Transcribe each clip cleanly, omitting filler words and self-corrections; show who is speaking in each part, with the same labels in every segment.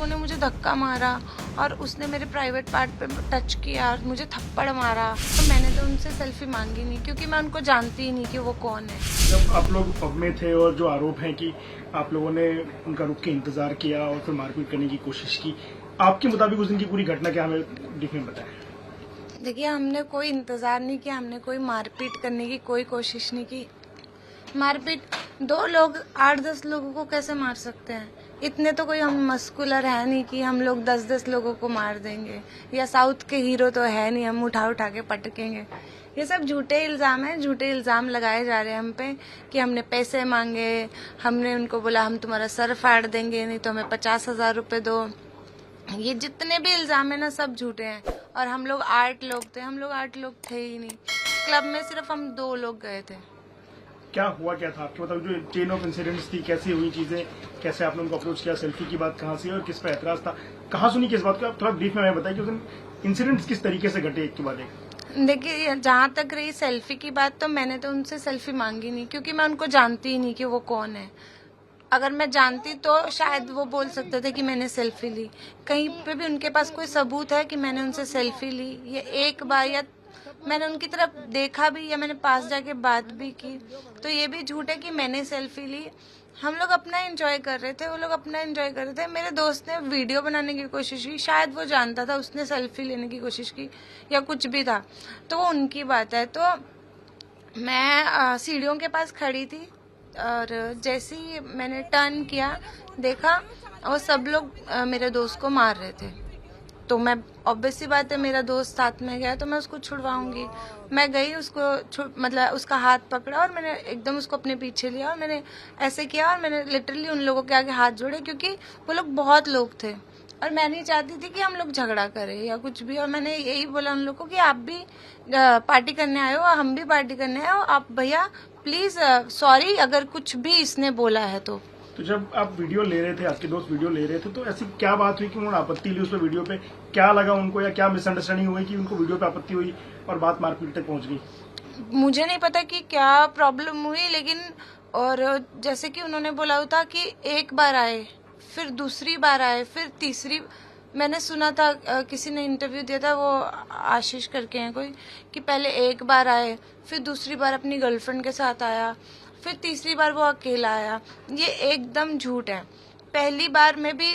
Speaker 1: लोगों ने मुझे धक्का मारा और उसने मेरे प्राइवेट पार्ट पे टच किया और मुझे थप्पड़ मारा। तो मैंने तो उनसे सेल्फी मांगी नहीं क्योंकि मैं उनको जानती ही नहीं कि वो कौन है।
Speaker 2: जब आप लोग पब में थे और जो आरोप है कि आप लोगों ने उनका रुक के इंतजार किया और फिर मारपीट करने की कोशिश की, आपके मुताबिक उस दिन की पूरी घटना क्या, हमें ब्रीफ में बताएं।
Speaker 1: देखिए, हमने कोई इंतजार नहीं किया, हमने कोई मारपीट करने की कोई कोशिश नहीं की। मारपीट 2 लोग 8-10 लोगों को कैसे मार सकते हैं? इतने तो कोई हम मस्कुलर है नहीं कि हम लोग 10-10 लोगों को मार देंगे, या साउथ के हीरो तो है नहीं हम उठा उठा के पटकेंगे। ये सब झूठे इल्जाम हैं, झूठे इल्जाम लगाए जा रहे हैं हम पे कि हमने पैसे मांगे, हमने उनको बोला हम तुम्हारा सर फाड़ देंगे, नहीं तो हमें 50,000 रुपए दो। ये जितने भी इल्जाम है ना, सब झूठे हैं। और हम लोग 8 लोग थे, हम लोग 8 लोग थे ही नहीं। क्लब में सिर्फ हम 2 लोग गए थे।
Speaker 2: क्या हुआ क्या था आपके मतलब जो चेन ऑफ इंसिडेंट्स थी, कैसे हुई चीजें, कैसे आपने उनको अप्रोच किया, सेल्फी की बात कहाँ से और किस पर ऐतराज था, कहाँ सुनी किस बात को, आप थोड़ा ब्रीफ में हमें बताइए कि उस दिन इंसिडेंट्स किस तरीके से घटे एक के बाद एक।
Speaker 1: देखिए, जहाँ तक रही सेल्फी की बात, तो मैंने तो उनसे सेल्फी मांगी नहीं क्योंकि मैं उनको जानती ही नहीं कि वो कौन है। अगर मैं जानती तो शायद वो बोल सकते थे कि मैंने सेल्फी ली। कहीं पे भी उनके पास कोई सबूत है कि मैंने उनसे सेल्फी ली? ये एक बार या मैंने उनकी तरफ देखा भी या मैंने पास जाके बात भी की, तो ये भी झूठ है कि मैंने सेल्फी ली। हम लोग अपना एंजॉय कर रहे थे, वो लोग अपना एंजॉय कर रहे थे। मेरे दोस्त ने वीडियो बनाने की कोशिश की, शायद वो जानता था, उसने सेल्फी लेने की कोशिश की या कुछ भी था, तो वो उनकी बात है। तो मैं सीढ़ियों के पास खड़ी थी और जैसे ही मैंने टर्न किया, देखा और सब लोग मेरे दोस्त को मार रहे थे। तो मैं, ऑब्वियस सी बात है, मेरा दोस्त साथ में गया तो मैं उसको छुड़वाऊंगी। मैं गई, उसको मतलब उसका हाथ पकड़ा और मैंने एकदम उसको अपने पीछे लिया और मैंने ऐसे किया और मैंने लिटरली उन लोगों के आगे हाथ जोड़े क्योंकि वो लोग बहुत लोग थे और मैं नहीं चाहती थी कि हम लोग झगड़ा करें या कुछ भी। और मैंने यही बोला उन लोगों को कि आप भी पार्टी करने आए हो, हम भी पार्टी करने आए हो, आप भैया प्लीज सॉरी अगर कुछ भी इसने बोला है तो।
Speaker 2: तो जब आप वीडियो ले रहे थे, आपके दोस्त वीडियो ले रहे थे, तो ऐसी क्या बात हुई कि उन्होंने आपत्ति ली उस पर, वीडियो पे क्या लगा उनको या क्या मिसअंडरस्टैंडिंग हुई कि उनको वीडियो पे आपत्ति हुई और बात मारपीट तक पहुंच गई?
Speaker 1: मुझे नहीं पता कि क्या प्रॉब्लम हुई, लेकिन और जैसे कि उन्होंने बोला था कि एक बार आए, फिर दूसरी बार आए, फिर तीसरी। मैंने सुना था किसी ने इंटरव्यू दिया था, वो आशीष करके हैं कोई, कि पहले एक बार आए, फिर दूसरी बार अपनी गर्लफ्रेंड के साथ आया, फिर तीसरी बार वो अकेला आया। ये एकदम झूठ है। पहली बार में भी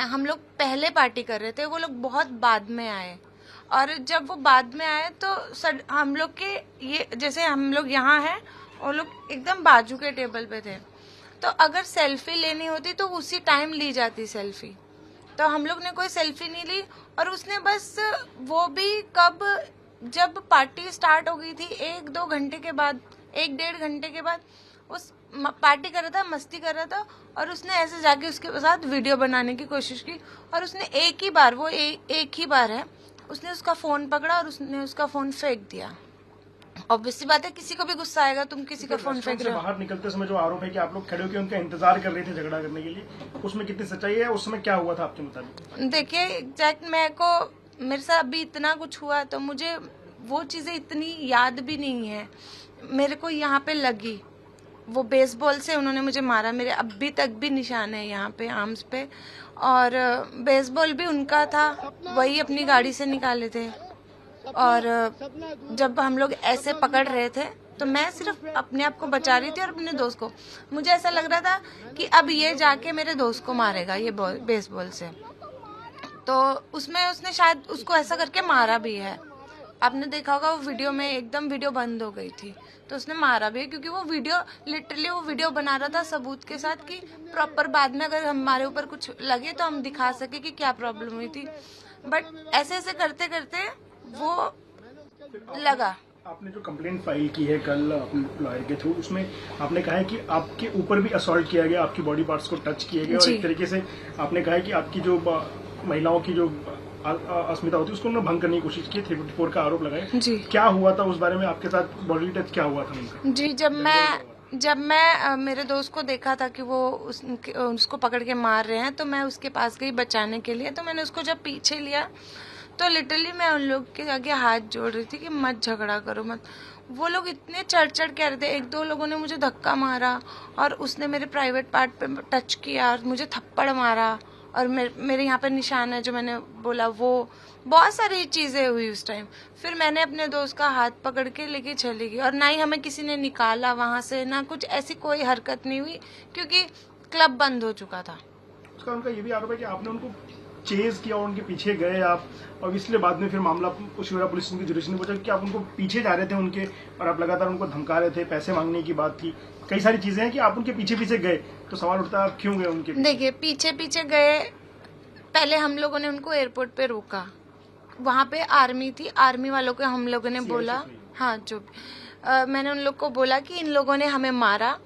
Speaker 1: हम लोग पहले पार्टी कर रहे थे, वो लोग बहुत बाद में आए और जब वो बाद में आए तो हम लोग के ये, जैसे हम लोग यहाँ हैं और लोग एकदम बाजू के टेबल पे थे, तो अगर सेल्फी लेनी होती तो उसी टाइम ली जाती सेल्फी। तो हम लोग ने कोई सेल्फी नहीं ली और उसने बस, वो भी कब, जब पार्टी स्टार्ट हो गई थी 1-2 घंटे के बाद, 1-1.5 घंटे के बाद उस पार्टी कर रहा था, मस्ती कर रहा था और उसने ऐसे जाके उसके साथ वीडियो बनाने की कोशिश की और उसने एक ही बार, वो एक ही बार है, उसने उसका फोन पकड़ा और उसने उसका फोन फेंक दिया। ऑब्वियसली बात है, किसी को भी गुस्सा आएगा, तुम किसी का फोन फेंक रहे हो।
Speaker 2: बाहर निकलते समय जो आरोप है कि आप लोग खड़े होकर उनका इंतजार कर रहे थे झगड़ा करने के लिए, उसमें कितनी सच्चाई है? उस समय क्या हुआ था आपके मुताबिक?
Speaker 1: देखिए, एग्जैक्ट मेरे साथ अभी इतना कुछ हुआ तो मुझे वो चीजें इतनी याद भी नहीं है। मेरे को यहाँ पे लगी, वो बेसबॉल से उन्होंने मुझे मारा, मेरे अभी तक भी निशान है यहाँ पे आर्म्स पे, और बेसबॉल भी उनका था, वही अपनी गाड़ी से निकाले थे। और जब हम लोग ऐसे पकड़ रहे थे तो मैं सिर्फ अपने आप को बचा रही थी और अपने दोस्त को। मुझे ऐसा लग रहा था कि अब ये जाके मेरे दोस्त को मारेगा ये बेसबॉल से, तो उसमें उसने शायद उसको ऐसा करके मारा भी है। आपने देखा होगा वो वीडियो में, एकदम वीडियो बंद हो गई थी, तो उसने मारा भी है क्योंकि वो वीडियो, लिटरली वो वीडियो बना रहा था सबूत के साथ कि प्रॉपर बाद में अगर हमारे ऊपर कुछ लगे तो हम दिखा सके कि क्या प्रॉब्लम हुई थी। बट ऐसे ऐसे करते करते वो लगा।
Speaker 2: आपने जो कंप्लेंट फाइल की है कल अपने लॉयर के थ्रू, उसमें आपने कहा है कि आपके ऊपर भी असॉल्ट किया गया, आपकी बॉडी पार्ट्स को टच किए गए और एक तरीके से आपने कहा है कि आपकी जो महिलाओं की जो अस्मिता होती है उसको उन्होंने भंग करने की कोशिश की, 354 का आरोप लगाया जी। क्या हुआ था उस बारे में, आपके साथ बॉडी टच क्या हुआ था उनका?
Speaker 1: जी, जब मैं मेरे दोस्त को देखा था कि वो उसको पकड़ के मार रहे हैं, तो मैं उसके पास गई बचाने के लिए। तो मैंने उसको जब पीछे लिया तो लिटरली मैं उन लोग के आगे हाथ जोड़ रही थी कि मत झगड़ा करो मत। वो लोग इतने चढ़ कह रहे थे, 1-2 लोगों ने मुझे धक्का मारा और उसने मेरे प्राइवेट पार्ट पे टच किया और मुझे थप्पड़ मारा और मेरे यहाँ पर निशान है जो मैंने बोला, वो बहुत सारी चीजें हुई उस टाइम। फिर मैंने अपने दोस्त का हाथ पकड़ के लेके चली गई, और ना ही हमें किसी ने निकाला वहां से, ना कुछ ऐसी कोई हरकत नहीं हुई, क्योंकि क्लब बंद हो चुका था।
Speaker 2: उसका उनका ये भी आरोप है कि आपने उनको चेज किया और उनके पीछे गए आप, और इसलिए बाद में फिर मामला शिवरा पुलिस की जुडिशरी ने पूछा कि आप उनको पीछे जा रहे थे उनके, और आप लगातार उनको धमका रहे थे, पैसे मांगने की बात की, कई सारी चीजें हैं कि आप उनके पीछे पीछे गए। तो सवाल उठता है आप क्यों गए उनके पीछे?
Speaker 1: देखिए, पीछे पीछे गए, पहले हम लोगों ने उनको एयरपोर्ट पे रोका, वहां पे आर्मी थी, आर्मी वालों को हम लोगों ने बोला, हाँ जो मैंने उन लोग को बोला कि इन लोगों ने हमें मारा,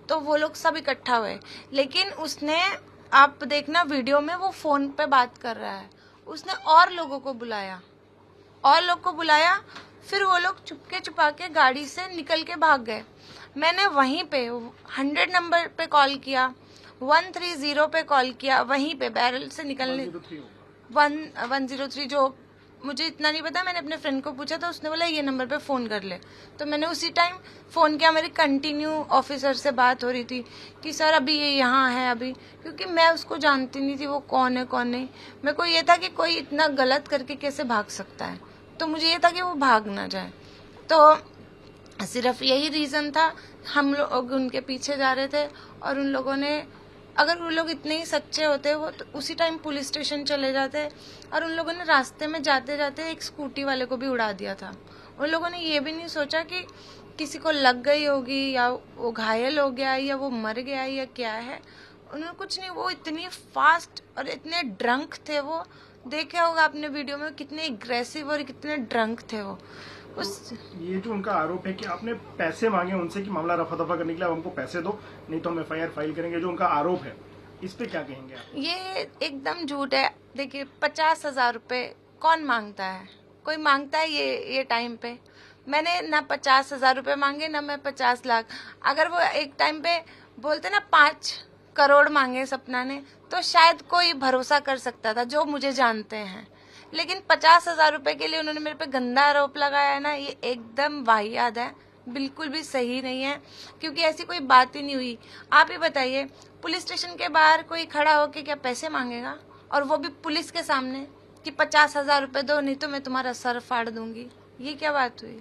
Speaker 1: तो वो लोग सब इकट्ठा हुए। लेकिन उसने, आप देखना वीडियो में, वो फोन पे बात कर रहा है, उसने और लोगों को बुलाया, फिर वो लोग चुपके छुपा के गाड़ी से निकल के भाग गए। मैंने वहीं पे 100 नंबर पे कॉल किया, 130 पे कॉल किया, वहीं पे बैरल से निकलने 103, जो मुझे इतना नहीं पता, मैंने अपने फ्रेंड को पूछा था, उसने बोला ये नंबर पे फोन कर ले। तो मैंने उसी टाइम फोन किया, मेरी कंटिन्यू ऑफिसर से बात हो रही थी कि सर अभी ये यहाँ है अभी, क्योंकि मैं उसको जानती नहीं थी वो कौन है कौन नहीं। मेरे को ये था कि कोई इतना गलत करके कैसे भाग सकता है, तो मुझे ये था कि वो भाग ना जाए। तो सिर्फ यही रीजन था, हम लोग उनके पीछे जा रहे थे, और उन लोगों ने, अगर वो लोग इतने ही सच्चे होते वो तो उसी टाइम पुलिस स्टेशन चले जाते। और उन लोगों ने रास्ते में जाते जाते एक स्कूटी वाले को भी उड़ा दिया था। उन लोगों ने ये भी नहीं सोचा कि किसी को लग गई होगी, या वो घायल हो गया, या वो मर गया, या क्या है। उन्होंने कुछ नहीं, वो इतनी फास्ट और इतने ड्रंक थे, वो देखा होगा आपने वीडियो में, कितने एग्रेसिव और कितने ड्रंक थे वो।
Speaker 2: तो ये जो उनका आरोप है कि आपने पैसे मांगे उनसे कि मामला रफा दफा करने के लिए, आप हमको पैसे दो नहीं तो हम FIR फाइल करेंगे, जो उनका आरोप है, इस पे क्या कहेंगे आप?
Speaker 1: ये एकदम झूठ है। देखिए, 50,000 रुपए कौन मांगता है? कोई मांगता है ये टाइम पे? मैंने ना 50,000 रुपए मांगे, ना मैं 50 लाख। अगर वो एक टाइम पे बोलते ना 5 करोड़ मांगे सपना ने, तो शायद कोई भरोसा कर सकता था, जो मुझे जानते हैं। लेकिन 50,000 रुपए के लिए उन्होंने मेरे पे गंदा आरोप लगाया है ना, ये एकदम वाहियात है, बिल्कुल भी सही नहीं है, क्योंकि ऐसी कोई बात ही नहीं हुई। आप ही बताइए, पुलिस स्टेशन के बाहर कोई खड़ा होके क्या पैसे मांगेगा? और वो भी पुलिस के सामने कि 50,000 रुपए दो नहीं तो मैं तुम्हारा सर फाड़ दूंगी। ये क्या बात हुई?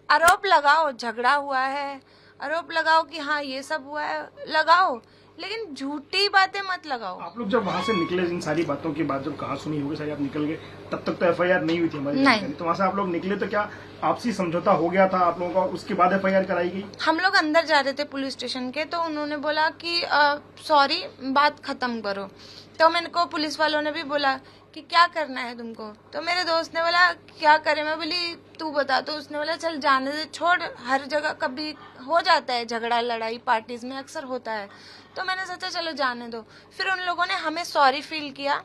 Speaker 1: आरोप लगाओ, झगड़ा हुआ है, आरोप लगाओ कि हाँ ये सब हुआ है, लगाओ, लेकिन झूठी बातें मत लगाओ।
Speaker 2: आप लोग जब वहाँ से निकले, इन सारी बातों की बात जब कहा सुनी होगी सारी, आप निकल गए, तब तक तो FIR नहीं हुई थी हमारी जानकारी। तो वहाँ से आप लोग निकले तो क्या आपसी समझौता हो गया था आप लोगों का, उसके बाद FIR कराई गई?
Speaker 1: हम लोग अंदर जा रहे थे पुलिस स्टेशन के, तो उन्होंने बोला कि सॉरी, बात खत्म करो। तो मैंने को पुलिस वालों ने भी बोला कि क्या करना है तुमको? तो मेरे दोस्त ने बोला क्या करें? मैं बोली तू बता। तो उसने बोला चल जाने दे, छोड़, हर जगह कभी हो जाता है झगड़ा लड़ाई, पार्टीज में अक्सर होता है। तो मैंने सोचा चलो जाने दो। फिर उन लोगों ने हमें सॉरी फील किया,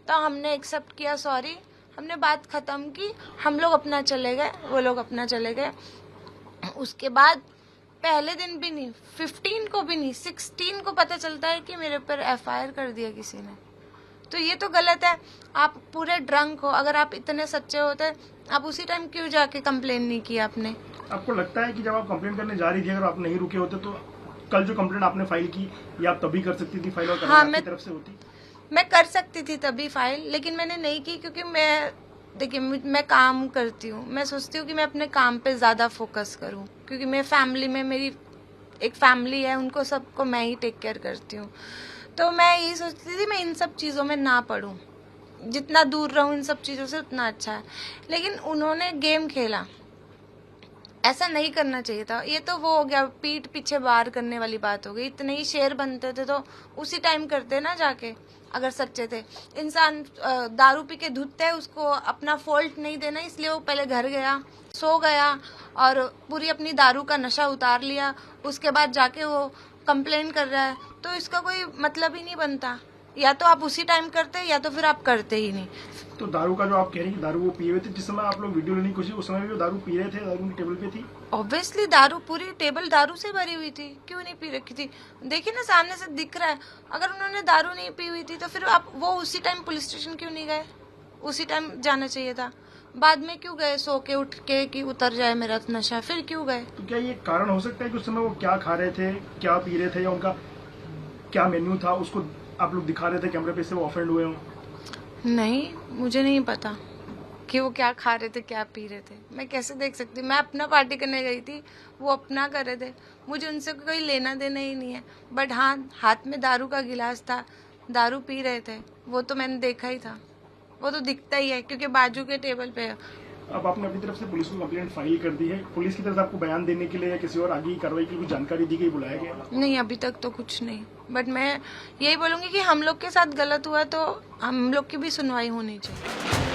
Speaker 1: तो हमने एक्सेप्ट किया सॉरी, हमने बात खत्म की, हम लोग अपना चले गए, वो लोग अपना चले गए। उसके बाद पहले दिन भी नहीं, 15 को भी नहीं, 16 को पता चलता है कि मेरे पर FIR कर दिया किसी ने। तो ये तो गलत है। आप पूरे ड्रंक हो, अगर आप इतने सच्चे होते आप उसी टाइम क्यों जाके कंप्लेन नहीं किया आपने?
Speaker 2: आपको लगता है कि जब आप कंप्लेन करने जा रही थी, अगर आप नहीं रुके होते तो कल जो कंप्लेन आपने फाइल की, ये आप तभी कर सकती थी फाइल, और
Speaker 1: हाँ,
Speaker 2: आपकी तरफ से होती?
Speaker 1: मैं कर सकती थी तभी फाइल, लेकिन मैंने नहीं की, क्योंकि देखिए मैं काम करती हूँ, मैं सोचती हूँ कि मैं अपने काम पे ज्यादा फोकस करूँ, क्योंकि मेरी फैमिली में, मेरी एक फैमिली है, उनको सबको मैं ही टेक केयर करती हूँ। तो मैं यही सोचती थी मैं इन सब चीज़ों में ना पढूं, जितना दूर रहूं इन सब चीज़ों से उतना अच्छा है। लेकिन उन्होंने गेम खेला, ऐसा नहीं करना चाहिए था। ये तो वो हो गया, पीठ पीछे वार करने वाली बात हो गई। इतने ही शेर बनते थे तो उसी टाइम करते ना जाके, अगर सच्चे थे। इंसान दारू पी के धुतते है, उसको अपना फॉल्ट नहीं देना, इसलिए वो पहले घर गया, सो गया और पूरी अपनी दारू का नशा उतार लिया, उसके बाद जाके वो कंप्लेन कर रहा है। तो इसका कोई मतलब ही नहीं बनता, या तो आप उसी टाइम करते या तो फिर आप करते ही नहीं।
Speaker 2: तो दारू का जो आप कह रही हैं, दारू वो पिए हुए थे जिस समय आप लोग वीडियो लेने की कोशिश, उस समय भी वो दारू पी रहे थे, दारू उनकी टेबल पे थी?
Speaker 1: ऑब्वियसली दारू, पूरी टेबल दारू से भरी हुई थी, क्यों नहीं पी रखी थी? देखिए ना, सामने से दिख रहा है। अगर उन्होंने दारू नहीं पी हुई थी तो फिर आप वो उसी टाइम पुलिस स्टेशन क्यों नहीं गए? उसी टाइम जाना चाहिए था। बाद में क्यों गए सो के उठ के कि उतर जाए मेरा नशा? फिर क्यों गए?
Speaker 2: तो क्या ये कारण हो सकता है कि उस समय वो क्या खा रहे थे, क्या पी रहे थे, या उनका क्या मेन्यू था, उसको आप लोग दिखा रहे थे कैमरे पे, से वो ऑफेंड हुए हों?
Speaker 1: नहीं, मुझे नहीं पता कि वो क्या खा रहे थे, क्या पी रहे थे। मैं कैसे देख सकती? मैं अपना पार्टी करने गई थी, वो अपना कर रहे थे। मुझे उनसे कोई लेना देना ही नहीं है। बट हाँ, हाथ में दारू का गिलास था, दारू पी रहे थे, वो तो मैंने देखा ही था। वो तो दिखता ही है क्योंकि बाजू के टेबल पे है।
Speaker 2: अब आपने अपनी तरफ से पुलिस को कंप्लेंट फाइल कर दी है, पुलिस की तरफ से आपको बयान देने के लिए या किसी और आगे की कार्रवाई की कुछ जानकारी दी गई, बुलाया गया?
Speaker 1: नहीं, अभी तक तो कुछ नहीं। बट मैं यही बोलूँगी कि हम लोग के साथ गलत हुआ तो हम लोग की भी सुनवाई होनी चाहिए।